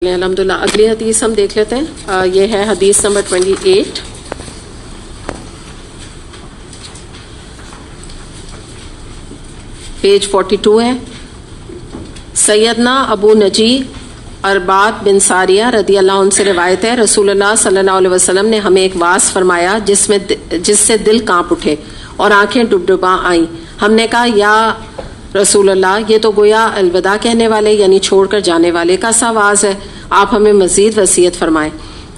الحمدللہ اگلی حدیث ہم دیکھ لیتے ہیں. یہ ہے حدیث نمبر 28. پیج 42 ہے. سیدنا ابو نجی ارباد بن ساریہ رضی اللہ عنہ سے روایت ہے، رسول اللہ صلی اللہ علیہ وسلم نے ہمیں ایک واعظ فرمایا جس سے دل کانپ اٹھے اور آنکھیں ڈبڈبا آئیں. ہم نے کہا یا رسول اللہ، یہ تو گویا الوداع کہنے والے یعنی چھوڑ کر جانے والے کا سا واعظ ہے، آپ ہمیں مزید وصیت فرمائیں.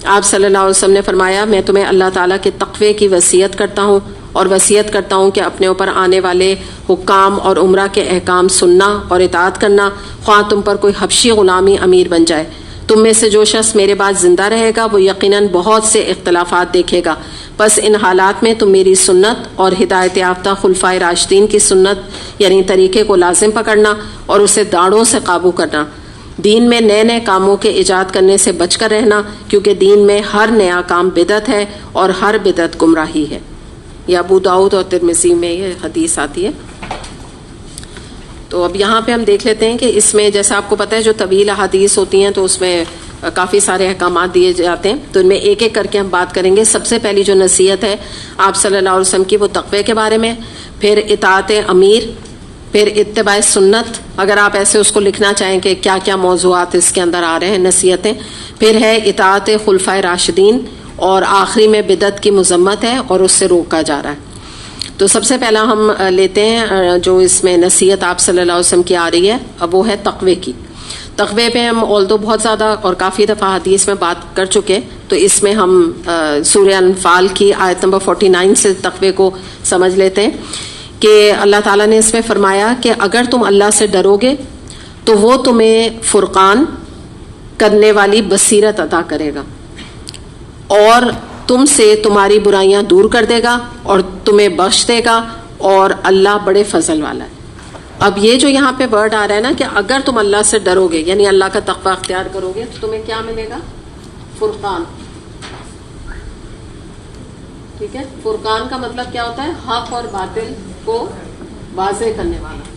آپ صلی اللہ علیہ وسلم نے فرمایا، میں تمہیں اللہ تعالیٰ کے تقوی کی وصیت کرتا ہوں اور وصیت کرتا ہوں کہ اپنے اوپر آنے والے حکام اور عمرہ کے احکام سننا اور اطاعت کرنا، خواہ تم پر کوئی حبشی غلامی امیر بن جائے. تم میں سے جو شخص میرے بعد زندہ رہے گا وہ یقیناً بہت سے اختلافات دیکھے گا. بس ان حالات میں تم میری سنت اور ہدایت یافتہ خلفائے راشدین کی سنت یعنی طریقے کو لازم پکڑنا اور اسے داڑھوں سے قابو کرنا. دین میں نئے نئے کاموں کے ایجاد کرنے سے بچ کر رہنا، کیونکہ دین میں ہر نیا کام بدعت ہے اور ہر بدعت گمراہی ہے. یہ ابو داؤد اور ترمذی میں یہ حدیث آتی ہے. تو اب یہاں پہ ہم دیکھ لیتے ہیں کہ اس میں جیسا آپ کو پتہ ہے جو طویل احادیث ہوتی ہیں تو اس میں کافی سارے احکامات دیے جاتے ہیں، تو ان میں ایک ایک کر کے ہم بات کریں گے. سب سے پہلی جو نصیحت ہے آپ صلی اللہ علیہ وسلم کی وہ تقوی کے بارے میں، پھر اطاعت امیر، پھر اتباع سنت، اگر آپ ایسے اس کو لکھنا چاہیں کہ کیا کیا موضوعات اس کے اندر آ رہے ہیں نصیحتیں، پھر ہے اطاعت خلفائے راشدین، اور آخری میں بدعت کی مذمت ہے اور اس سے روکا جا رہا ہے. تو سب سے پہلا ہم لیتے ہیں جو اس میں نصیحت آپ صلی اللہ علیہ وسلم کی آ رہی ہے، اب وہ ہے تقوی کی. تقوی پہ ہم اولدو بہت زیادہ اور کافی دفعہ حدیث میں بات کر چکے، تو اس میں ہم سورہ انفال کی آیت نمبر 49 سے تقوی کو سمجھ لیتے ہیں کہ اللہ تعالیٰ نے اس میں فرمایا کہ اگر تم اللہ سے ڈرو گے تو وہ تمہیں فرقان کرنے والی بصیرت عطا کرے گا اور تم سے تمہاری برائیاں دور کر دے گا اور تمہیں بخش دے گا، اور اللہ بڑے فضل والا ہے. اب یہ جو یہاں پہ ورڈ آ رہا ہے نا کہ اگر تم اللہ سے ڈرو گے یعنی اللہ کا تقوی اختیار کرو گے تو تمہیں کیا ملے گا؟ فرقان. ٹھیک ہے، فرقان کا مطلب کیا ہوتا ہے؟ حق اور باطل کو واضح کرنے والا.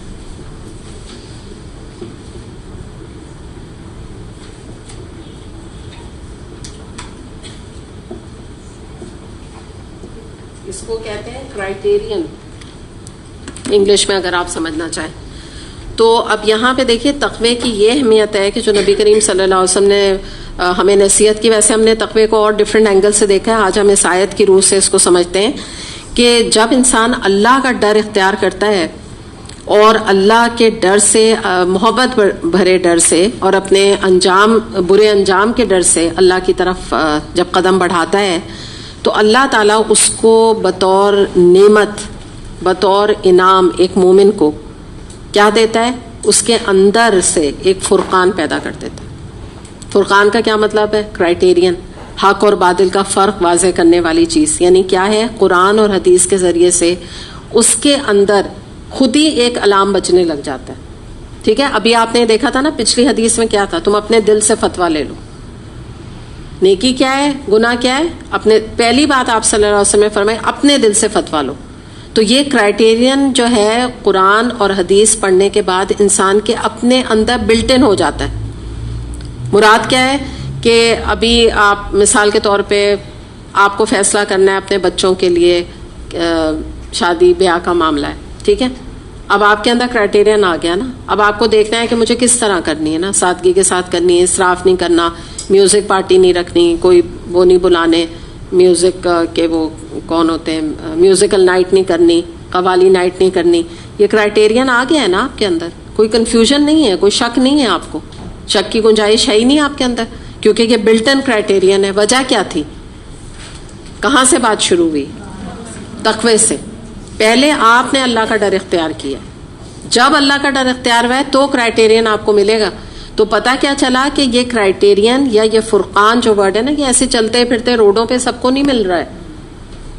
اس کو کہتے ہیں کرائٹیرین انگلش میں اگر آپ سمجھنا چاہیں. تو اب یہاں پہ دیکھیے تقوی کی یہ اہمیت ہے کہ جو نبی کریم صلی اللہ علیہ وسلم نے ہمیں نصیحت کی. ویسے ہم نے تقوی کو اور ڈفرینٹ اینگل سے دیکھا ہے، آج ہم اس آیت کی روح سے اس کو سمجھتے ہیں کہ جب انسان اللہ کا ڈر اختیار کرتا ہے اور اللہ کے ڈر سے، محبت بھرے ڈر سے اور اپنے برے انجام کے ڈر سے اللہ کی طرف جب قدم بڑھاتا ہے تو اللہ تعالیٰ اس کو بطور نعمت، بطور انعام ایک مومن کو کیا دیتا ہے؟ اس کے اندر سے ایک فرقان پیدا کر دیتا ہے. فرقان کا کیا مطلب ہے؟ کرائٹیرین، حق اور باطل کا فرق واضح کرنے والی چیز. یعنی کیا ہے؟ قرآن اور حدیث کے ذریعے سے اس کے اندر خود ہی ایک علام بچنے لگ جاتا ہے. ٹھیک ہے، ابھی آپ نے دیکھا تھا نا پچھلی حدیث میں کیا تھا؟ تم اپنے دل سے فتویٰ لے لو. نیکی کیا ہے، گناہ کیا ہے؟ اپنے پہلی بات آپ صلی اللہ علیہ وسلم نے فرمایا اپنے دل سے فتویٰ لو. تو یہ کرائٹیرین جو ہے قرآن اور حدیث پڑھنے کے بعد انسان کے اپنے اندر بلٹ ان ہو جاتا ہے. مراد کیا ہے کہ ابھی آپ مثال کے طور پہ آپ کو فیصلہ کرنا ہے اپنے بچوں کے لیے، شادی بیاہ کا معاملہ ہے، ٹھیک ہے. اب آپ کے اندر کرائٹیرین آ گیا نا. اب آپ کو دیکھنا ہے کہ مجھے کس طرح کرنی ہے نا، سادگی کے ساتھ کرنی ہے، اسراف نہیں کرنا، میوزک پارٹی نہیں رکھنی، کوئی وہ نہیں بلانے میوزک کے وہ کون ہوتے ہیں، میوزیکل نائٹ نہیں کرنی، قوالی نائٹ نہیں کرنی. یہ کرائٹیرین آ گیا ہے نا آپ کے اندر. کوئی کنفیوژن نہیں ہے، کوئی شک نہیں ہے، آپ کو شک کی گنجائش ہے ہی نہیں آپ کے اندر، کیونکہ یہ بلٹ ان کرائٹیرین ہے. وجہ کیا تھی؟ کہاں سے بات شروع ہوئی؟ تقوی سے. پہلے آپ نے اللہ کا ڈر اختیار کیا، جب اللہ کا ڈر اختیار ہوا ہے تو کرائٹیرین آپ کو ملے گا. تو پتہ کیا چلا کہ یہ کرائٹیرین یا یہ فرقان جو ورڈ ہے نا، یہ ایسے چلتے پھرتے روڈوں پہ سب کو نہیں مل رہا ہے.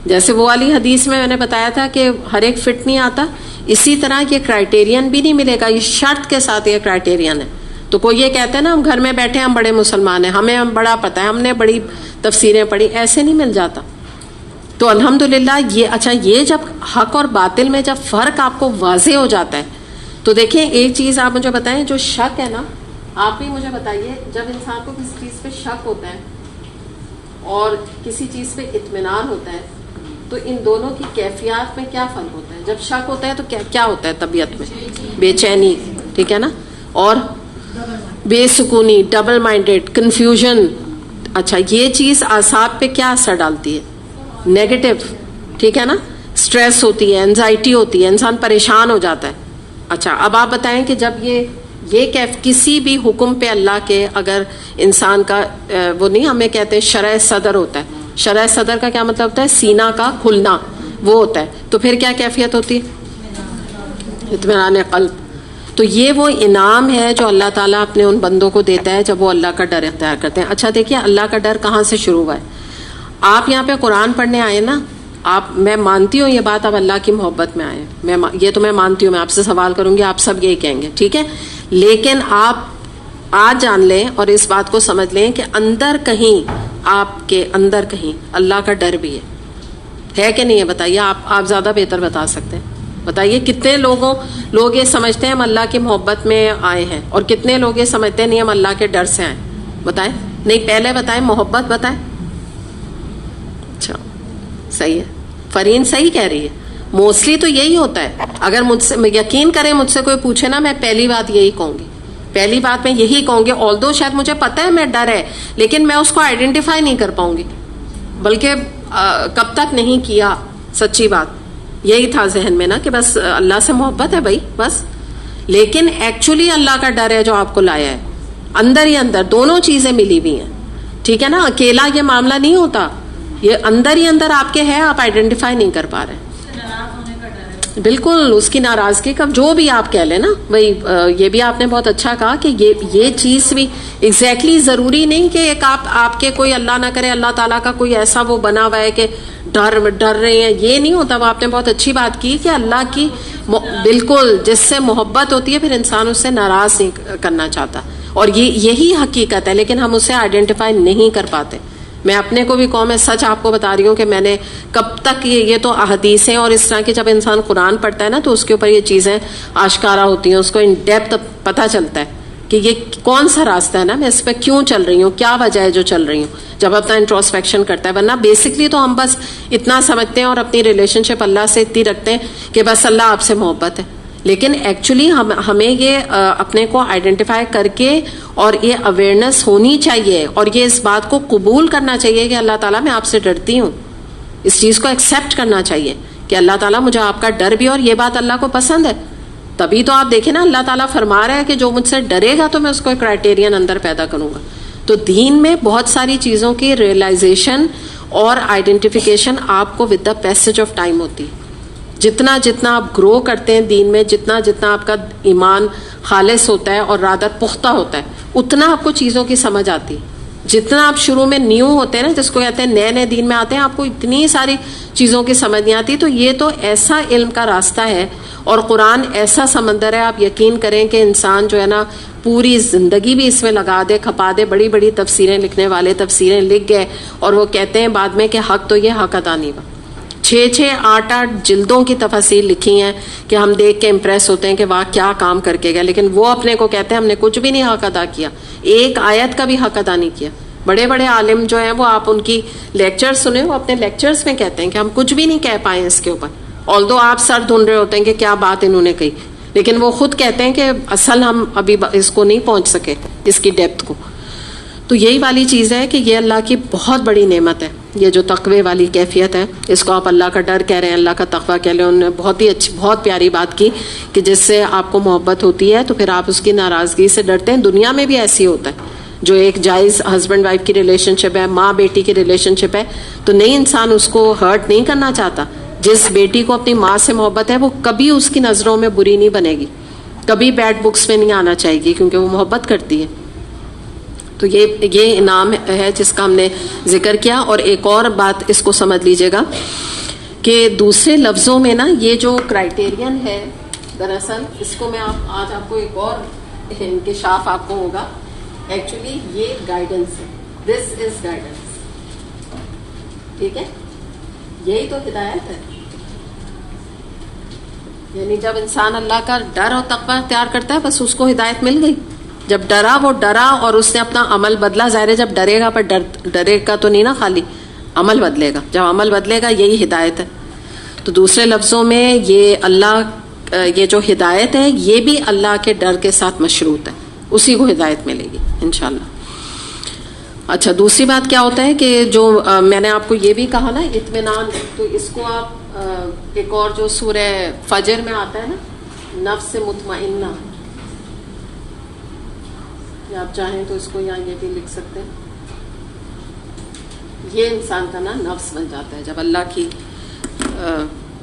جیسے وہ والی حدیث میں نے بتایا تھا کہ ہر ایک فٹ نہیں آتا، اسی طرح یہ کرائٹیرین بھی نہیں ملے گا. یہ شرط کے ساتھ یہ کرائٹیرین ہے. تو کوئی یہ کہتے ہیں نا ہم گھر میں بیٹھے ہم بڑے مسلمان ہیں، ہمیں بڑا پتہ ہے، ہم نے بڑی تفسیریں پڑھی، ایسے نہیں مل جاتا. تو الحمدللہ یہ جب حق اور باطل میں جب فرق آپ کو واضح ہو جاتا ہے تو دیکھیں ایک چیز آپ مجھے بتائیں، جو شک ہے نا آپ بھی مجھے بتائیے, جب انسان کو کسی چیز پہ شک ہوتا ہے اور کسی چیز پہ اطمینان ہوتا ہے, تو ان دونوں کی کیفیات میں کیا فرق ہوتا ہے؟ جب شک ہوتا ہے تو کیا ہوتا ہے طبیعت میں؟ بے چینی, ٹھیک ہے نا, اور بے سکونی, ڈبل مائنڈیڈ, کنفیوژن. اچھا, یہ چیز اعصاب پہ کیا اثر ڈالتی ہے؟ نیگیٹو, ٹھیک ہے نا, اسٹریس ہوتی ہے, اینزائٹی ہوتی ہے, انسان پریشان ہو جاتا ہے. اچھا, اب آپ بتائیں کہ جب یہ کسی بھی حکم پہ اللہ کے اگر انسان کا وہ نہیں ہمیں کہتے شرح صدر ہوتا ہے, شرح صدر کا کیا مطلب ہوتا ہے؟ سینہ کا کھلنا, وہ ہوتا ہے. تو پھر کیا کیفیت ہوتی ہے؟ اطمینان قلب. تو یہ وہ انعام ہے جو اللہ تعالیٰ اپنے ان بندوں کو دیتا ہے جب وہ اللہ کا ڈر اختیار کرتے ہیں. اچھا دیکھیے, اللہ کا ڈر کہاں سے شروع ہوا ہے؟ آپ یہاں پہ قرآن پڑھنے آئے نا, میں مانتی ہوں یہ بات, آپ اللہ کی محبت میں آئے, یہ تو میں مانتی ہوں. میں آپ سے سوال کروں گی, آپ سب یہی کہیں گے, ٹھیک ہے. لیکن آپ آج جان لیں اور اس بات کو سمجھ لیں کہ اندر کہیں, آپ کے اندر کہیں اللہ کا ڈر بھی ہے کہ نہیں ہے؟ بتائیے, آپ زیادہ بہتر بتا سکتے ہیں. بتائیے کتنے لوگ یہ سمجھتے ہیں ہم اللہ کی محبت میں آئے ہیں, اور کتنے لوگ یہ سمجھتے ہیں نہیں ہم اللہ کے ڈر سے آئے؟ بتائیں. نہیں, پہلے بتائیں, محبت بتائیں. اچھا, صحیح ہے, فرین صحیح کہہ رہی ہے. موسٹلی تو یہی ہوتا ہے. اگر مجھ سے یقین کریں, مجھ سے کوئی پوچھے نا, میں پہلی بات یہی کہوں گی, پہلی بات میں یہی کہوں گی. آلدو شاید مجھے پتا ہے میں ڈر ہے, لیکن میں اس کو آئیڈینٹیفائی نہیں کر پاؤں گی, بلکہ کب تک نہیں کیا. سچی بات یہی تھا ذہن میں نا کہ بس اللہ سے محبت ہے بھائی بس, لیکن ایکچولی اللہ کا ڈر ہے جو آپ کو لایا ہے اندر ہی اندر. دونوں چیزیں ملی ہوئی ہیں, ٹھیک ہے نا. اکیلا یہ معاملہ نہیں ہوتا, یہ اندر ہی اندر آپ کے ہے, آپ آئیڈینٹیفائی نہیں کر پا رہے. بالکل, اس کی ناراضگی کا جو بھی آپ کہہ لیں نا, وہی یہ بھی آپ نے بہت اچھا کہا کہ یہ چیز بھی ایگزیکٹلی ضروری نہیں کہ ایک آپ کے کوئی اللہ نہ کرے اللہ تعالیٰ کا کوئی ایسا وہ بنا ہوا ہے کہ ڈر رہے ہیں, یہ نہیں ہوتا. وہ آپ نے بہت اچھی بات کی کہ اللہ کی بالکل جس سے محبت ہوتی ہے پھر انسان اس سے ناراض نہیں کرنا چاہتا, اور یہی حقیقت ہے, لیکن ہم اسے آئیڈینٹیفائی نہیں کر پاتے. میں اپنے کو بھی قوم میں سچ آپ کو بتا رہی ہوں کہ میں نے کب تک یہ تو احادیثیں اور اس طرح کی جب انسان قرآن پڑھتا ہے نا تو اس کے اوپر یہ چیزیں آشکارا ہوتی ہیں, اس کو ان ڈیپتھ پتہ چلتا ہے کہ یہ کون سا راستہ ہے نا, میں اس پہ کیوں چل رہی ہوں, کیا وجہ ہے جو چل رہی ہوں, جب اپنا انٹروسپیکشن کرتا ہے. ورنہ بیسکلی تو ہم بس اتنا سمجھتے ہیں اور اپنی ریلیشن شپ اللہ سے اتنی رکھتے ہیں کہ بس اللہ آپ سے محبت ہے, لیکن ایکچولی ہمیں یہ اپنے کو آئیڈینٹیفائی کر کے اور یہ اویئرنیس ہونی چاہیے, اور یہ اس بات کو قبول کرنا چاہیے کہ اللہ تعالیٰ میں آپ سے ڈرتی ہوں. اس چیز کو ایکسیپٹ کرنا چاہیے کہ اللہ تعالیٰ مجھے آپ کا ڈر بھی, اور یہ بات اللہ کو پسند ہے. تبھی تو آپ دیکھیں نا اللہ تعالیٰ فرما رہا ہے کہ جو مجھ سے ڈرے گا تو میں اس کو کرائٹیرین اندر پیدا کروں گا. تو دین میں بہت ساری چیزوں کی ریئلائزیشن اور آئیڈینٹیفیکیشن آپ کو with the passage of time ہوتی ہے. جتنا آپ گرو کرتے ہیں دین میں, جتنا آپ کا ایمان خالص ہوتا ہے اور رادت پختہ ہوتا ہے, اتنا آپ کو چیزوں کی سمجھ آتی ہے. جتنا آپ شروع میں نیو ہوتے ہیں نا, جس کو کہتے ہیں نئے دین میں آتے ہیں, آپ کو اتنی ساری چیزوں کی سمجھ نہیں آتی. تو یہ تو ایسا علم کا راستہ ہے, اور قرآن ایسا سمندر ہے, آپ یقین کریں کہ انسان جو ہے نا پوری زندگی بھی اس میں لگا دے, کھپا دے. بڑی تفسیریں لکھنے والے تفسیریں لکھ گئے, اور وہ کہتے ہیں بعد میں کہ حق تو یہ حق ادا نہیں ہوا. 6-8 جلدوں کی تفاسیر لکھی ہیں کہ ہم دیکھ کے امپریس ہوتے ہیں کہ واہ کیا کام کر کے گیا, لیکن وہ اپنے کو کہتے ہیں ہم نے کچھ بھی نہیں حق ادا کیا, ایک آیت کا بھی حق ادا نہیں کیا. بڑے عالم جو ہیں وہ آپ ان کی لیکچر سنیں, وہ اپنے لیکچرز میں کہتے ہیں کہ ہم کچھ بھی نہیں کہہ پائے اس کے اوپر, آلدو آپ سر ڈھونڈ رہے ہوتے ہیں کہ کیا بات انہوں نے کہی, لیکن وہ خود کہتے ہیں کہ اصل ہم ابھی اس کو نہیں پہنچ سکے, اس کی ڈیپتھ کو. تو یہی والی چیز ہے کہ یہ اللہ کی بہت بڑی نعمت ہے, یہ جو تقوی والی کیفیت ہے. اس کو آپ اللہ کا ڈر کہہ رہے ہیں, اللہ کا تقوی کہہ رہے ہیں. انہوں نے بہت ہی اچھی بہت پیاری بات کی کہ جس سے آپ کو محبت ہوتی ہے تو پھر آپ اس کی ناراضگی سے ڈرتے ہیں. دنیا میں بھی ایسی ہوتا ہے, جو ایک جائز ہسبینڈ وائف کی ریلیشن شپ ہے, ماں بیٹی کی ریلیشن شپ ہے, تو نہیں انسان اس کو ہرٹ نہیں کرنا چاہتا. جس بیٹی کو اپنی ماں سے محبت ہے وہ کبھی اس کی نظروں میں بری نہیں بنے گی, کبھی بیڈ بکس میں نہیں آنا چاہے گی, کیونکہ وہ محبت کرتی ہے. تو یہ انعام ہے جس کا ہم نے ذکر کیا. اور ایک اور بات اس کو سمجھ لیجئے گا کہ دوسرے لفظوں میں نا یہ جو کرائٹیرین ہے, دراصل اس کو میں آج آپ کو ایک اور انکشاف آپ کو ہوگا. ایکچولی یہ گائیڈنس ہے, دس از گائیڈنس, ٹھیک ہے, یہی تو ہدایت ہے. یعنی جب انسان اللہ کا ڈر اور تقوی اختیار کرتا ہے بس اس کو ہدایت مل گئی. جب ڈرا وہ ڈرا اور اس نے اپنا عمل بدلا. ظاہر ہے جب ڈرے گا پر ڈرے گا تو نہیں نا, خالی عمل بدلے گا. جب عمل بدلے گا یہی ہدایت ہے. تو دوسرے لفظوں میں یہ اللہ یہ جو ہدایت ہے یہ بھی اللہ کے ڈر کے ساتھ مشروط ہے, اسی کو ہدایت ملے گی انشاءاللہ. اچھا دوسری بات کیا ہوتا ہے کہ جو میں نے آپ کو یہ بھی کہا نا اطمینان, تو اس کو آپ ایک اور جو سورہ فجر میں آتا ہے نا نفس مطمئنہ, یا آپ چاہیں تو اس کو یہاں یہ بھی لکھ سکتے ہیں. یہ انسان کا نا نفس بن جاتا ہے جب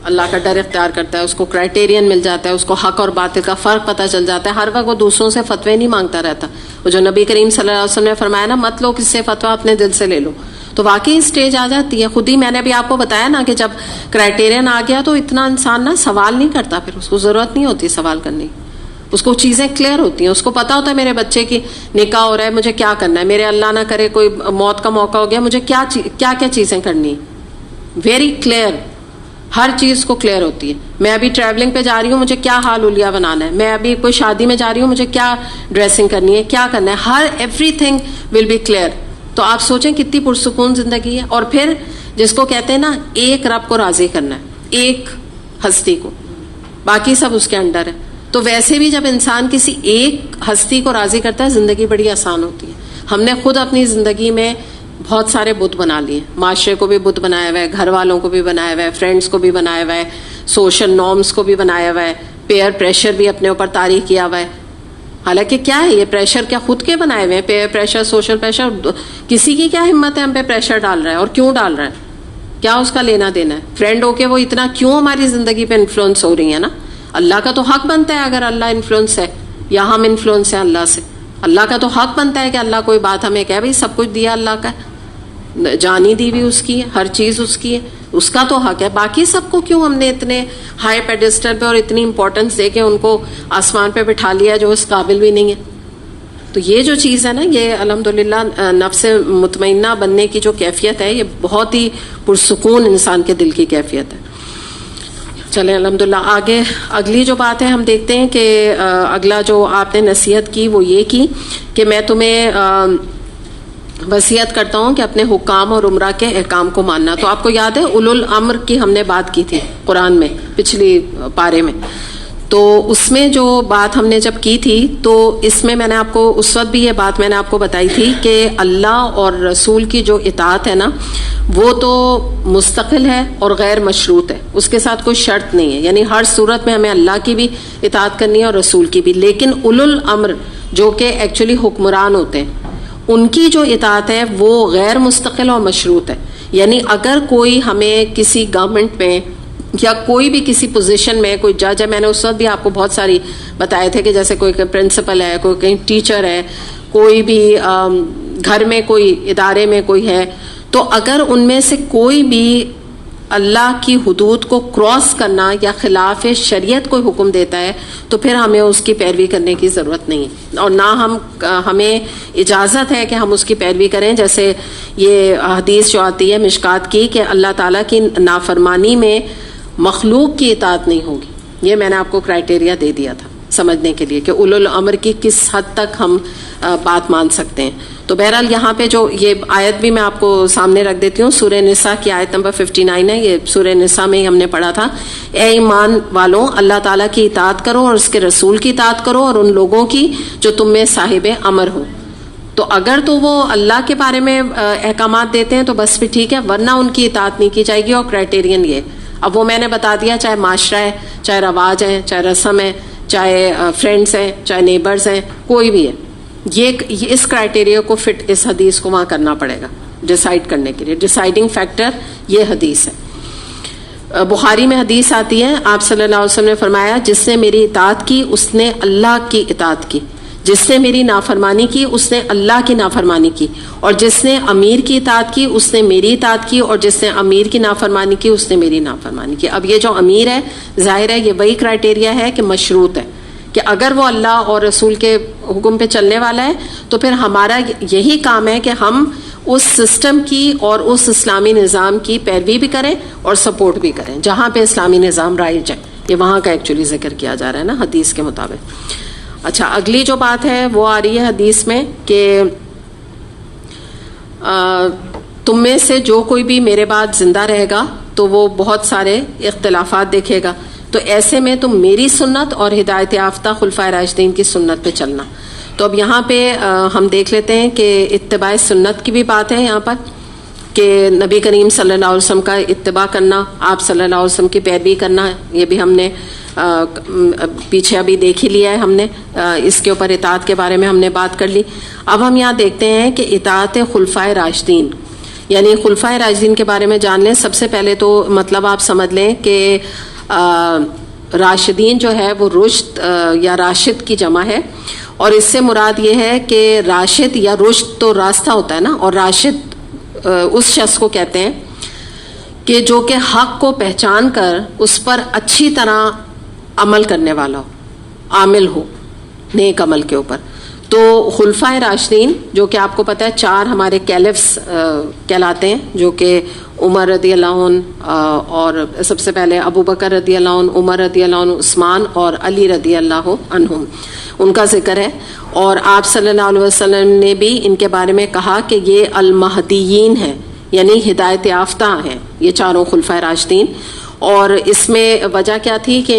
اللہ کا ڈر اختیار کرتا ہے, اس کو کرائٹیرین مل جاتا ہے, اس کو حق اور باطل کا فرق پتہ چل جاتا ہے. ہر وقت وہ دوسروں سے فتوے نہیں مانگتا رہتا. وہ جو نبی کریم صلی اللہ علیہ وسلم نے فرمایا نا مت لو کس سے فتویٰ, اپنے دل سے لے لو, تو واقعی اسٹیج آ جاتی ہے. خود ہی میں نے بھی آپ کو بتایا نا کہ جب کرائٹیرین آ گیا تو اتنا انسان نا سوال نہیں کرتا, پھر اس کو ضرورت نہیں ہوتی سوال کرنے کی. اس کو چیزیں کلیئر ہوتی ہیں, اس کو پتا ہوتا ہے میرے بچے کی نکاح ہو رہا ہے, مجھے کیا کرنا ہے, میرے اللہ نہ کرے کوئی موت کا موقع ہو گیا, مجھے کیا کیا چیزیں کرنی ہیں. ویری کلیئر, ہر چیز کو کلیئر ہوتی ہے. میں ابھی ٹریولنگ پہ جا رہی ہوں, مجھے کیا حال حلیہ بنانا ہے. میں ابھی کوئی شادی میں جا رہی ہوں, مجھے کیا ڈریسنگ کرنی ہے, کیا کرنا ہے. ہر everything will be clear. تو آپ سوچیں کتنی پرسکون زندگی ہے. اور پھر جس کو کہتے ہیں نا ایک رب کو راضی کرنا ہے, ایک ہستی کو, باقی سب اس کے انڈر ہے. تو ویسے بھی جب انسان کسی ایک ہستی کو راضی کرتا ہے زندگی بڑی آسان ہوتی ہے. ہم نے خود اپنی زندگی میں بہت سارے بت بنا لیے, معاشرے کو بھی بت بنایا ہوا ہے, گھر والوں کو بھی بنایا ہوا ہے, فرینڈس کو بھی بنایا ہوا ہے, سوشل نارمز کو بھی بنایا ہوا ہے, پیئر پریشر بھی اپنے اوپر طاری کیا ہوا ہے. حالانکہ کیا ہے یہ پریشر, کیا خود کے بنائے ہوئے ہیں پیئر پریشر, سوشل پریشر. کسی کی کیا ہمت ہے ہم پہ پریشر ڈال رہا ہے, اور کیوں ڈال رہا ہے, کیا اس کا لینا دینا ہے. فرینڈ ہو کے وہ اتنا کیوں ہماری زندگی پہ انفلوئنس ہو رہی ہے نا. اللہ کا تو حق بنتا ہے اگر اللہ انفلوئنس ہے یا ہم انفلوئنس ہیں اللہ سے, اللہ کا تو حق بنتا ہے کہ اللہ کوئی بات ہمیں کہے, بھائی سب کچھ دیا اللہ کا, جانی دی بھی اس کی ہے, ہر چیز اس کی ہے, اس کا تو حق ہے. باقی سب کو کیوں ہم نے اتنے ہائی پیڈسٹل پہ اور اتنی امپورٹنس دے کے ان کو آسمان پہ بٹھا لیا جو اس قابل بھی نہیں ہے. تو یہ جو چیز ہے نا, یہ الحمدللہ نفس مطمئنہ بننے کی جو کیفیت ہے یہ بہت ہی پرسکون انسان کے دل کی کیفیت ہے. چلیں الحمدللہ آگے اگلی جو بات ہے ہم دیکھتے ہیں کہ اگلا جو آپ نے نصیحت کی وہ یہ کی کہ میں تمہیں وصیت کرتا ہوں کہ اپنے حکام اور عمرا کے احکام کو ماننا. تو آپ کو یاد ہے اولو الامر کی ہم نے بات کی تھی قرآن میں پچھلی پارے میں. تو اس میں جو بات ہم نے جب کی تھی تو اس میں نے آپ کو اس وقت بھی یہ بات میں نے آپ کو بتائی تھی کہ اللہ اور رسول کی جو اطاعت ہے نا وہ تو مستقل ہے اور غیر مشروط ہے, اس کے ساتھ کوئی شرط نہیں ہے. یعنی ہر صورت میں ہمیں اللہ کی بھی اطاعت کرنی ہے اور رسول کی بھی. لیکن اولو الامر جو کہ ایکچولی حکمران ہوتے ہیں ان کی جو اطاعت ہے وہ غیر مستقل اور مشروط ہے. یعنی اگر کوئی ہمیں کسی گورنمنٹ میں یا کوئی بھی کسی پوزیشن میں کوئی جج ہے, میں نے اس وقت بھی آپ کو بہت ساری بتائے تھے کہ جیسے کوئی پرنسپل ہے, کوئی کہیں ٹیچر ہے, کوئی بھی گھر میں کوئی ادارے میں کوئی ہے, تو اگر ان میں سے کوئی بھی اللہ کی حدود کو کراس کرنا یا خلاف شریعت کوئی حکم دیتا ہے تو پھر ہمیں اس کی پیروی کرنے کی ضرورت نہیں ہے, اور نہ ہمیں اجازت ہے کہ ہم اس کی پیروی کریں. جیسے یہ حدیث جو آتی ہے مشکات کی کہ اللہ تعالیٰ کی نافرمانی میں مخلوق کی اطاعت نہیں ہوگی. یہ میں نے آپ کو کرائٹیریا دے دیا تھا سمجھنے کے لیے کہ اولو الامر کی کس حد تک ہم بات مان سکتے ہیں. تو بہرحال یہاں پہ جو یہ آیت بھی میں آپ کو سامنے رکھ دیتی ہوں, سورہ نساء کی آیت نمبر 59 ہے. یہ سورہ نساء میں ہی ہم نے پڑھا تھا, اے ایمان والوں اللہ تعالیٰ کی اطاعت کرو اور اس کے رسول کی اطاعت کرو اور ان لوگوں کی جو تم میں صاحب امر ہو. تو اگر تو وہ اللہ کے بارے میں احکامات دیتے ہیں تو بس پھر ٹھیک ہے, ورنہ ان کی اطاعت نہیں کی جائے گی. اور کرائٹیرین یہ, اب وہ میں نے بتا دیا, چاہے معاشرہ ہے, چاہے رواج ہے, چاہے رسم ہے, چاہے فرینڈس ہیں, چاہے نیبرز ہیں, کوئی بھی ہے, یہ اس کرائٹیریا کو فٹ اس حدیث کو وہاں کرنا پڑے گا ڈیسائیڈ کرنے کے لیے. ڈیسائیڈنگ فیکٹر یہ حدیث ہے. بخاری میں حدیث آتی ہے, آپ صلی اللہ علیہ وسلم نے فرمایا جس نے میری اطاعت کی اس نے اللہ کی اطاعت کی, جس نے میری نافرمانی کی اس نے اللہ کی نافرمانی کی, اور جس نے امیر کی اطاعت کی اس نے میری اطاعت کی, اور جس نے امیر کی نافرمانی کی اس نے میری نافرمانی کی. اب یہ جو امیر ہے ظاہر ہے یہ وہی کرائٹیریا ہے کہ مشروط ہے, کہ اگر وہ اللہ اور رسول کے حکم پہ چلنے والا ہے تو پھر ہمارا یہی کام ہے کہ ہم اس سسٹم کی اور اس اسلامی نظام کی پیروی بھی کریں اور سپورٹ بھی کریں جہاں پہ اسلامی نظام رائج ہے. یہ وہاں کا ایکچولی ذکر کیا جا رہا ہے نا حدیث کے مطابق. اچھا اگلی جو بات ہے وہ آ رہی ہے حدیث میں کہ تم میں سے جو کوئی بھی میرے بعد زندہ رہے گا تو وہ بہت سارے اختلافات دیکھے گا، تو ایسے میں تم میری سنت اور ہدایت یافتہ خلفائے راشدین کی سنت پہ چلنا. تو اب یہاں پہ ہم دیکھ لیتے ہیں کہ اتباع سنت کی بھی بات ہے یہاں پر، کہ نبی کریم صلی اللہ علیہ وسلم کا اتباع کرنا، آپ صلی اللہ علیہ وسلم کی پیروی کرنا، یہ بھی ہم نے پیچھے ابھی دیکھ ہی لیا ہے. ہم نے اس کے اوپر اطاعت کے بارے میں ہم نے بات کر لی. اب ہم یہاں دیکھتے ہیں کہ اطاعت خلفائے راشدین، یعنی خلفائے راشدین کے بارے میں جان لیں. سب سے پہلے تو مطلب آپ سمجھ لیں کہ راشدین جو ہے وہ رشد یا راشد کی جمع ہے، اور اس سے مراد یہ ہے کہ راشد یا رشد تو راستہ ہوتا ہے نا، اور راشد اس شخص کو کہتے ہیں کہ جو کہ حق کو پہچان کر اس پر اچھی طرح عمل کرنے والا ہو، عامل ہو نیک عمل کے اوپر. تو خلفائے راشدین جو کہ آپ کو پتہ ہے 4 ہمارے کیلفس کہلاتے ہیں، جو کہ عمر رضی اللہ عنہ اور سب سے پہلے ابو بکر رضی اللہ عنہ، عمر رضی اللہ عنہ، عثمان اور علی رضی اللہ عنہم، ان کا ذکر ہے. اور آپ صلی اللہ علیہ وسلم نے بھی ان کے بارے میں کہا کہ یہ المہدیین ہیں، یعنی ہدایت یافتہ ہیں یہ چاروں خلفائے راشدین. اور اس میں وجہ کیا تھی کہ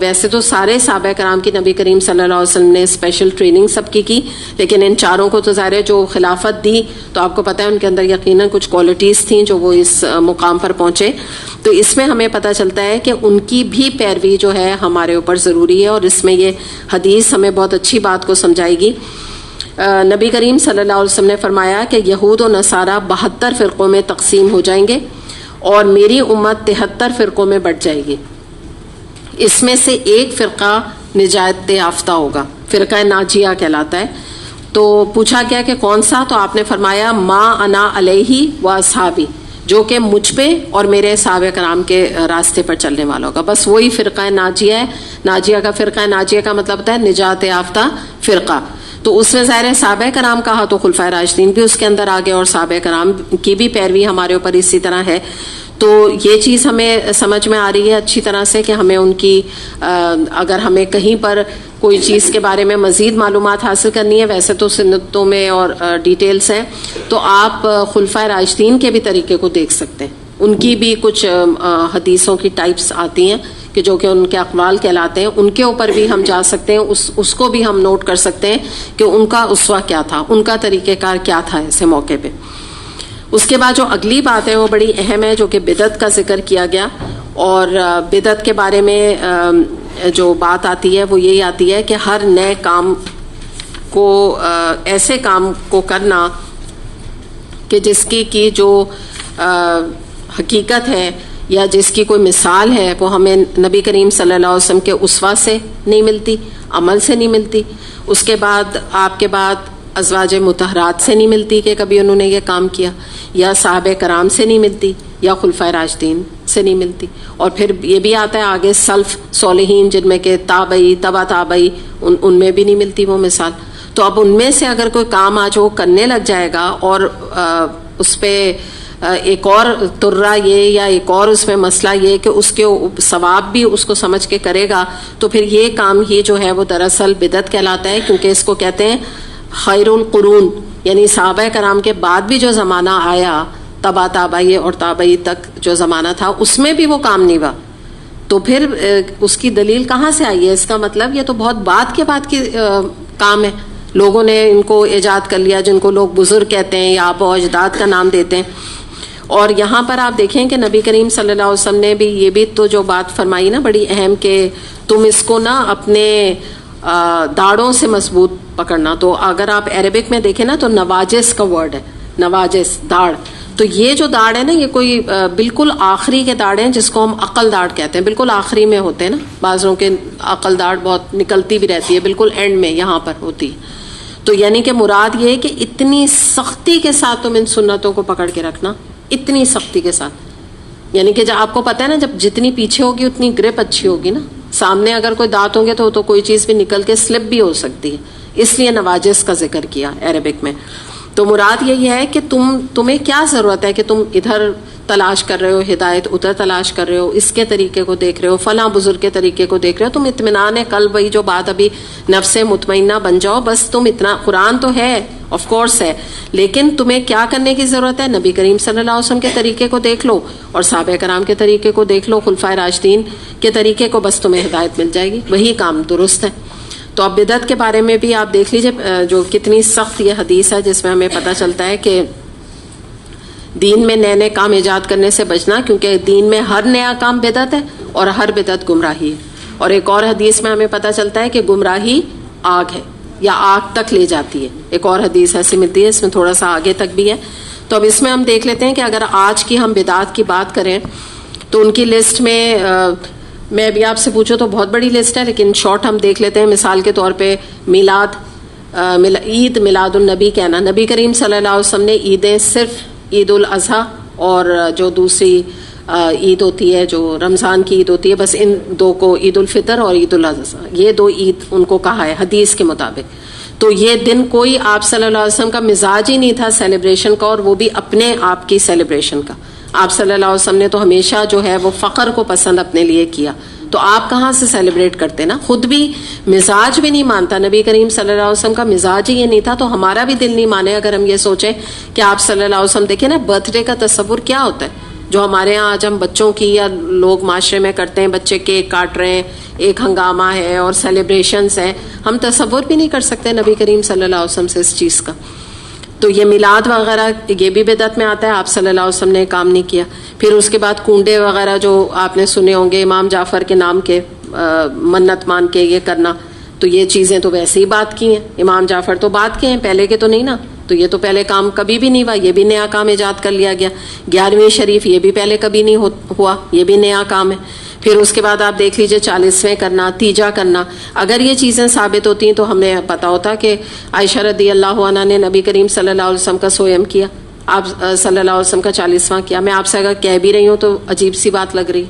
ویسے تو سارے صحابہ کرام کی نبی کریم صلی اللہ علیہ وسلم نے اسپیشل ٹریننگ سب کی، لیکن ان چاروں کو تو ظاہر ہے جو خلافت دی تو آپ کو پتہ ہے ان کے اندر یقیناً کچھ کوالٹیز تھیں جو وہ اس مقام پر پہنچے. تو اس میں ہمیں پتہ چلتا ہے کہ ان کی بھی پیروی جو ہے ہمارے اوپر ضروری ہے، اور اس میں یہ حدیث ہمیں بہت اچھی بات کو سمجھائے گی. نبی کریم صلی اللہ علیہ وسلم نے فرمایا کہ یہود و نصارہ 72 فرقوں میں تقسیم ہو جائیں گے اور میری امت 73 فرقوں میں بٹ جائے گی. اس میں سے ایک فرقہ نجات یافتہ ہوگا، فرقہ ناجیہ کہلاتا ہے. تو پوچھا گیا کہ کون سا؟ تو آپ نے فرمایا ما انا علیہ و اصحابی، جو کہ مجھ پہ اور میرے صحابہ کرام کے راستے پر چلنے والا ہوگا. بس وہی فرقہ ناجیہ ہے. ناجیہ کا فرقہ ناجیہ کا مطلب ہوتا ہے نجات یافتہ فرقہ. تو اس میں ظاہر ہے صحابہ کرام کہا تو خلفائے راشدین بھی اس کے اندر آگے، اور صحابہ کرام کی بھی پیروی ہمارے اوپر اسی طرح ہے. تو یہ چیز ہمیں سمجھ میں آ رہی ہے اچھی طرح سے کہ ہمیں ان کی اگر ہمیں کہیں پر کوئی چیز کے بارے میں مزید معلومات حاصل کرنی ہے، ویسے تو سنتوں میں اور ڈیٹیلز ہیں، تو آپ خلفائے راشدین کے بھی طریقے کو دیکھ سکتے ہیں. ان کی بھی کچھ حدیثوں کی ٹائپس آتی ہیں کہ جو کہ ان کے اقوال کہلاتے ہیں، ان کے اوپر بھی ہم جا سکتے ہیں، اس کو بھی ہم نوٹ کر سکتے ہیں کہ ان کا اسوہ کیا تھا، ان کا طریقہ کار کیا تھا ایسے موقع پہ. اس کے بعد جو اگلی بات ہے وہ بڑی اہم ہے، جو کہ بدعت کا ذکر کیا گیا. اور بدعت کے بارے میں جو بات آتی ہے وہ یہی آتی ہے کہ ہر نئے کام کو، ایسے کام کو کرنا کہ جس کی جو حقیقت ہے یا جس کی کوئی مثال ہے وہ ہمیں نبی کریم صلی اللہ علیہ وسلم کے اسوہ سے نہیں ملتی، عمل سے نہیں ملتی. اس کے بعد آپ کے بعد ازواج مطہرات سے نہیں ملتی کہ کبھی انہوں نے یہ کام کیا، یا صحابہ کرام سے نہیں ملتی، یا خلفائے راشدین سے نہیں ملتی. اور پھر یہ بھی آتا ہے آگے سلف صالحین جن میں کہ تابعی، تبع تابعی، ان میں بھی نہیں ملتی وہ مثال. تو اب ان میں سے اگر کوئی کام آج وہ کرنے لگ جائے گا اور اس پہ ایک اور ترہ یہ یا ایک اور اس میں مسئلہ یہ کہ اس کے ثواب بھی اس کو سمجھ کے کرے گا، تو پھر یہ کام ہی جو ہے وہ دراصل بدعت کہلاتا ہے. کیونکہ اس کو کہتے ہیں خیر القرون، یعنی صحابہ کرام کے بعد بھی جو زمانہ آیا، تبع تابعی اور تابعی تک جو زمانہ تھا، اس میں بھی وہ کام نہیں ہوا. تو پھر اس کی دلیل کہاں سے آئی ہے؟ اس کا مطلب یہ تو بہت بعد کے بعد کی کام ہے. لوگوں نے ان کو ایجاد کر لیا، جن کو لوگ بزرگ کہتے ہیں یا آبا و اجداد کا نام دیتے ہیں. اور یہاں پر آپ دیکھیں کہ نبی کریم صلی اللہ علیہ وسلم نے بھی یہ بھی تو جو بات فرمائی نا بڑی اہم، کہ تم اس کو نا اپنے داڑوں سے مضبوط پکڑنا. تو اگر آپ عربک میں دیکھیں نا تو نواجس کا ورڈ ہے، نواجس داڑ. تو یہ جو داڑ ہے نا یہ کوئی بالکل آخری کے داڑ ہیں جس کو ہم عقل داڑ کہتے ہیں، بالکل آخری میں ہوتے ہیں نا. بعضوں کے عقل داڑ بہت نکلتی بھی رہتی ہے، بالکل اینڈ میں یہاں پر ہوتی ہے. تو یعنی کہ مراد یہ ہے کہ اتنی سختی کے ساتھ تم ان سنتوں کو پکڑ کے رکھنا، اتنی سختی کے ساتھ. یعنی کہ جب آپ کو پتہ ہے نا جب جتنی پیچھے ہوگی اتنی گرپ اچھی ہوگی نا. سامنے اگر کوئی دانت ہوں گے تو کوئی چیز بھی نکل کے سلپ بھی ہو سکتی ہے، اس لیے نواجس کا ذکر کیا عربک میں. تو مراد یہی ہے کہ تمہیں کیا ضرورت ہے کہ تم ادھر تلاش کر رہے ہو ہدایت، ادھر تلاش کر رہے ہو، اس کے طریقے کو دیکھ رہے ہو، فلاں بزرگ کے طریقے کو دیکھ رہے ہو، تم اطمینان قلب، وہی جو بات ابھی نفس مطمئنہ بن جاؤ، بس تم اتنا، قرآن تو ہے آف کورس ہے، لیکن تمہیں کیا کرنے کی ضرورت ہے؟ نبی کریم صلی اللہ علیہ وسلم کے طریقے کو دیکھ لو اور صحابہ کرام کے طریقے کو دیکھ لو، خلفائے راشدین کے طریقے کو، بس تمہیں ہدایت مل جائے گی، وہی کام درست ہے۔ تو اب بدعت کے بارے میں بھی آپ دیکھ لیجئے جو کتنی سخت یہ حدیث ہے، جس میں ہمیں پتہ چلتا ہے کہ دین میں نئے نئے کام ایجاد کرنے سے بچنا، کیونکہ دین میں ہر نیا کام بدعت ہے اور ہر بدعت گمراہی ہے۔ اور ایک اور حدیث میں ہمیں پتہ چلتا ہے کہ گمراہی آگ ہے یا آگ تک لے جاتی ہے، ایک اور حدیث ایسی ملتی ہے، اس میں تھوڑا سا آگے تک بھی ہے۔ تو اب اس میں ہم دیکھ لیتے ہیں کہ اگر آج کی ہم بدعات کی بات کریں تو ان کی لسٹ میں بھی آپ سے پوچھو تو بہت بڑی لسٹ ہے، لیکن شارٹ ہم دیکھ لیتے ہیں۔ مثال کے طور پہ عید میلاد النبی کہنا، نبی کریم صلی اللہ علیہ وسلم نے عیدیں صرف عید الاضحیٰ اور جو دوسری عید ہوتی ہے جو رمضان کی عید ہوتی ہے، بس ان دو کو، عید الفطر اور عید الاضحیٰ، یہ دو عید ان کو کہا ہے حدیث کے مطابق۔ تو یہ دن کوئی آپ صلی اللہ علیہ وسلم کا مزاج ہی نہیں تھا سیلیبریشن کا، اور وہ بھی اپنے آپ کی سیلیبریشن کا۔ آپ صلی اللہ علیہ وسلم نے تو ہمیشہ جو ہے وہ فخر کو پسند اپنے لیے کیا، تو آپ کہاں سے سیلیبریٹ کرتے نا؟ خود بھی مزاج بھی نہیں مانتا، نبی کریم صلی اللہ علیہ وسلم کا مزاج ہی یہ نہیں تھا، تو ہمارا بھی دل نہیں مانے اگر ہم یہ سوچیں کہ آپ صلی اللہ علیہ وسلم، دیکھیں نا برتھ ڈے کا تصور کیا ہوتا ہے، جو ہمارے ہاں آج ہم بچوں کی یا لوگ معاشرے میں کرتے ہیں، بچے کیک کاٹ رہے ہیں، ایک ہنگامہ ہے اور سیلیبریشنز ہیں، ہم تصور بھی نہیں کر سکتے نبی کریم صلی اللہ علیہ وسلم سے اس چیز کا۔ تو یہ میلاد وغیرہ یہ بھی بدعت میں آتا ہے، آپ صلی اللہ علیہ وسلم نے کام نہیں کیا۔ پھر اس کے بعد کنڈے وغیرہ جو آپ نے سنے ہوں گے، امام جعفر کے نام کے منت مان کے یہ کرنا، تو یہ چیزیں تو ویسے ہی بات کی ہیں، امام جعفر تو بات کے ہیں، پہلے کے تو نہیں نا، تو یہ تو پہلے کام کبھی بھی نہیں ہوا، یہ بھی نیا کام ایجاد کر لیا گیا۔ 11ویں شریف یہ بھی پہلے کبھی نہیں ہوا، یہ بھی نیا کام ہے۔ پھر اس کے بعد آپ دیکھ لیجئے 40ویں کرنا، تیجا کرنا، اگر یہ چیزیں ثابت ہوتی ہیں تو ہمیں پتا ہوتا کہ عائشہ رضی اللہ عنہا نے نبی کریم صلی اللہ علیہ وسلم کا سویم کیا، آپ صلی اللہ علیہ وسلم کا 40واں کیا۔ میں آپ سے اگر کہہ بھی رہی ہوں تو عجیب سی بات لگ رہی،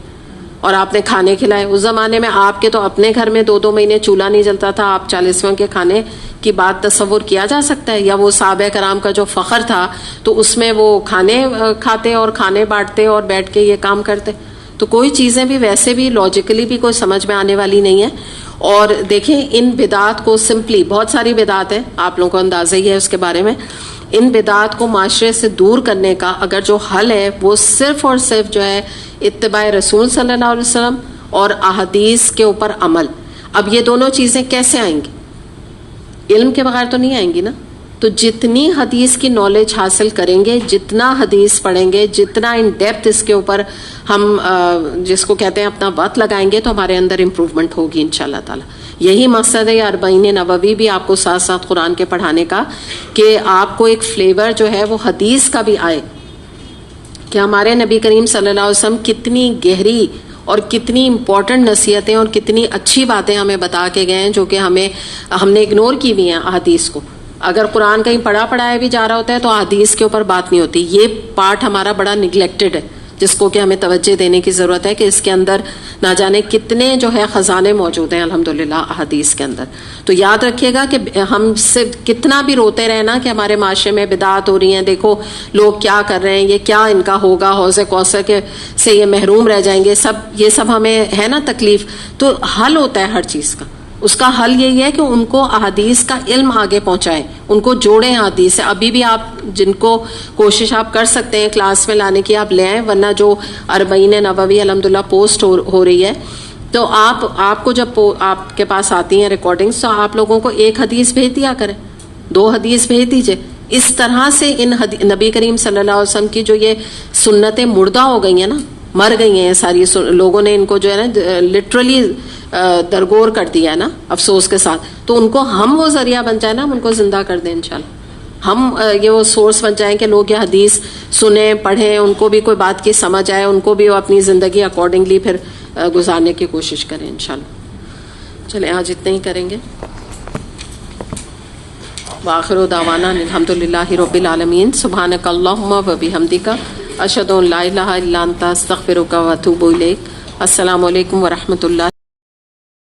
اور آپ نے کھانے کھلائے۔ اس زمانے میں آپ کے تو اپنے گھر میں 2 مہینے چولہا نہیں جلتا تھا، آپ 40واں کے کھانے کی بات تصور کیا جا سکتا ہے؟ یا وہ صحابہ کرام کا جو فخر تھا تو اس میں وہ کھانے کھاتے اور کھانے بانٹتے اور بیٹھ کے یہ کام کرتے، تو کوئی چیزیں بھی ویسے بھی لاجیکلی بھی کوئی سمجھ میں آنے والی نہیں ہے۔ اور دیکھیں ان بدعات کو سمپلی، بہت ساری بدعات ہیں، آپ لوگوں کو اندازہ ہی ہے اس کے بارے میں، ان بدعات کو معاشرے سے دور کرنے کا اگر جو حل ہے وہ صرف اور صرف جو ہے اتباع رسول صلی اللہ علیہ وسلم اور احادیث کے اوپر عمل۔ اب یہ دونوں چیزیں کیسے آئیں گی؟ علم کے بغیر تو نہیں آئیں گی نا۔ تو جتنی حدیث کی نالج حاصل کریں گے، جتنا حدیث پڑھیں گے، جتنا ان ڈیپتھ اس کے اوپر ہم جس کو کہتے ہیں اپنا وقت لگائیں گے، تو ہمارے اندر امپروومنٹ ہوگی انشاءاللہ تعالی۔ یہی مقصد ہے 40 نووی بھی آپ کو ساتھ ساتھ قرآن کے پڑھانے کا، کہ آپ کو ایک فلیور جو ہے وہ حدیث کا بھی آئے، کہ ہمارے نبی کریم صلی اللہ علیہ وسلم کتنی گہری اور کتنی امپورٹنٹ نصیحتیں اور کتنی اچھی باتیں ہمیں بتا کے گئے ہیں، جو کہ ہم نے اگنور کی ہوئی ہیں احادیث کو۔ اگر قرآن کہیں پڑھایا بھی جا رہا ہوتا ہے تو حدیث کے اوپر بات نہیں ہوتی، یہ پارٹ ہمارا بڑا نگلیکٹڈ ہے، جس کو کہ ہمیں توجہ دینے کی ضرورت ہے، کہ اس کے اندر نہ جانے کتنے جو ہے خزانے موجود ہیں الحمدللہ احادیث کے اندر۔ تو یاد رکھیے گا کہ ہم سے کتنا بھی روتے رہے نا کہ ہمارے معاشرے میں بدعات ہو رہی ہیں، دیکھو لوگ کیا کر رہے ہیں، یہ کیا ان کا ہوگا، حوض کوثر کے سے یہ محروم رہ جائیں گے، یہ سب ہمیں ہے نا تکلیف، تو حل ہوتا ہے ہر چیز کا۔ اس کا حل یہی ہے کہ ان کو احادیث کا علم آگے پہنچائیں، ان کو جوڑیں احادیث سے۔ ابھی بھی آپ جن کو کوشش آپ کر سکتے ہیں کلاس میں لانے کی، آپ لے آئیں، ورنہ جو 40 نووی الحمدللہ پوسٹ ہو رہی ہے، تو آپ کو جب آپ کے پاس آتی ہیں ریکارڈنگز، تو آپ لوگوں کو 1 حدیث بھیج دیا کریں، 2 حدیث بھیج دیجئے۔ اس طرح سے ان نبی کریم صلی اللہ علیہ وسلم کی جو یہ سنتیں مردہ ہو گئی ہیں نا، مر گئی ہیں ساری، لوگوں نے ان کو جو ہے نا لٹرلی درگور کر دیا ہے نا افسوس کے ساتھ، تو ان کو ہم وہ ذریعہ بن جائے نا، ہم ان کو زندہ کر دیں انشاءاللہ، ہم یہ وہ سورس بن جائیں کہ لوگ یہ حدیث سنیں پڑھیں، ان کو بھی کوئی بات کی سمجھ آئے، ان کو بھی وہ اپنی زندگی اکارڈنگلی پھر گزارنے کی کوشش کریں انشاءاللہ۔ چلیں آج اتنا ہی کریں گے۔ وآخر دعوانا الحمدللہ رب العالمین، سبحانک اللہم و بحمدک، اشہد ان لا الہ الا انت، استغفرک و اتوب الیک۔ السلام علیکم ورحمۃ اللہ۔